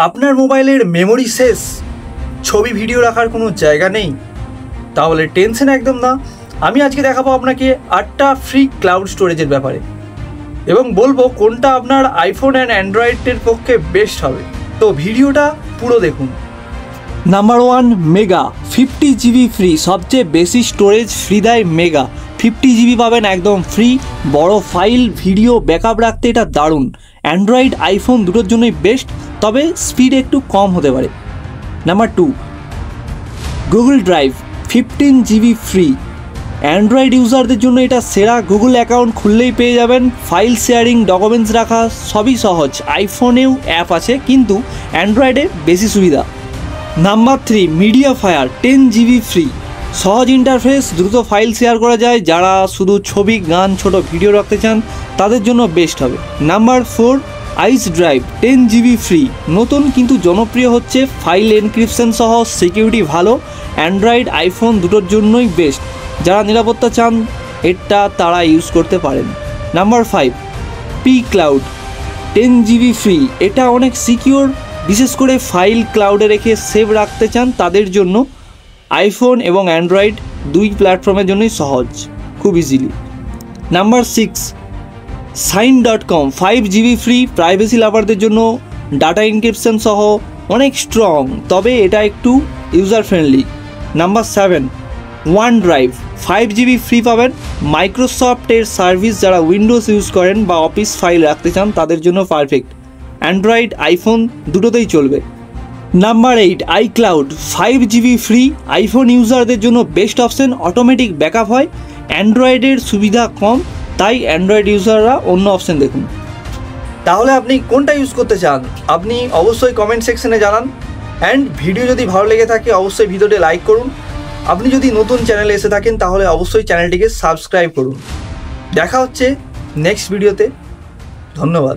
আপনার মোবাইলের মেমোরি শেষ, ছবি ভিডিও রাখার কোনো জায়গা নেই, তাহলে টেনশন একদম না। আমি আজকে দেখাবো আপনাকে 8টা ফ্রি ক্লাউড স্টোরেজের ব্যাপারে এবং বলবো কোনটা আপনার আইফোন অ্যান্ড অ্যান্ড্রয়েডের পক্ষে বেস্ট হবে। তো ভিডিওটা পুরো দেখুন। Number 1, mega 50 GB free. সবচেয়ে বেশি স্টোরেজ ফ্রি দেয় মেগা। 50 জিবি পাবেন একদম ফ্রি। বড় ফাইল ভিডিও ব্যাকআপ রাখতে এটা দারুণ। অ্যান্ড্রয়েড আইফোন দুটোর জন্যই বেস্ট, তবে স্পিড একটু কম হতে পারে। Number 2, Google drive 15 GB free. Android ইউজারদের জন্য এটা সেরা। গুগল অ্যাকাউন্ট খুললেই পেয়ে যাবেন। ফাইল শেয়ারিং, ডকুমেন্টস রাখা সবই সহজ। আইফোনেও অ্যাপ আছে, কিন্তু অ্যান্ড্রয়েডে বেশি সুবিধা। Number 3, media fire 10 GB free. সহজ ইন্টারফেস, দ্রুত ফাইল শেয়ার করা যায়। যারা শুধু ছবি, গান, ছোট ভিডিও রাখতে চান তাদের জন্য বেস্ট হবে। নাম্বার 4, আইস ড্রাইভ 10 জিবি ফ্রি। নতুন কিন্তু জনপ্রিয় হচ্ছে। ফাইল এনক্রিপশন সহ সিকিউরিটি ভালো। অ্যান্ড্রয়েড আইফোন দুটোর জন্যই বেস্ট। যারা নিরাপত্তা চান এটা তারা ইউজ করতে পারেন। Number 5, P cloud 10 GB free. এটা অনেক সিকিউর, বিশেষ করে ফাইল ক্লাউডে রেখে সেভ রাখতে চান তাদের জন্য। আইফোন এবং অ্যান্ড্রয়েড দুই প্ল্যাটফর্মের জন্যই সহজ, খুব ইজিলি। নাম্বার 6, সাইন.com 5 জিবি ফ্রি। প্রাইভেসি লাভারদের জন্য, ডাটা এনক্রিপশন সহ অনেক স্ট্রং, তবে এটা একটু user friendly. Number 7, one drive 5 GB free পাবেন। মাইক্রোসফটের সার্ভিস যারা উইন্ডোজ ইউজ করেন বা অফিস ফাইল রাখতে চান তাদের জন্য পারফেক্ট। অ্যান্ড্রয়েড আইফোন দুটোতেই চলবে। Number 8, iCloud 5 GB free. IPhone ইউজারদের জন্য বেস্ট অপশন। অটোমেটিক ব্যাকআপ হয়। অ্যান্ড্রয়েডের সুবিধা কম, তাই অ্যান্ড্রয়েড ইউজাররা অন্য অপশন দেখুন। তাহলে আপনি কোনটা ইউজ করতে চান আপনি অবশ্যই কমেন্ট সেকশনে জানান। অ্যান্ড ভিডিও যদি ভালো লেগে থাকে অবশ্যই ভিডিওটি লাইক করুন। আপনি যদি নতুন চ্যানেলে এসে থাকেন তাহলে অবশ্যই চ্যানেলটিকে সাবস্ক্রাইব করুন। দেখা হচ্ছে নেক্সট ভিডিওতে। ধন্যবাদ।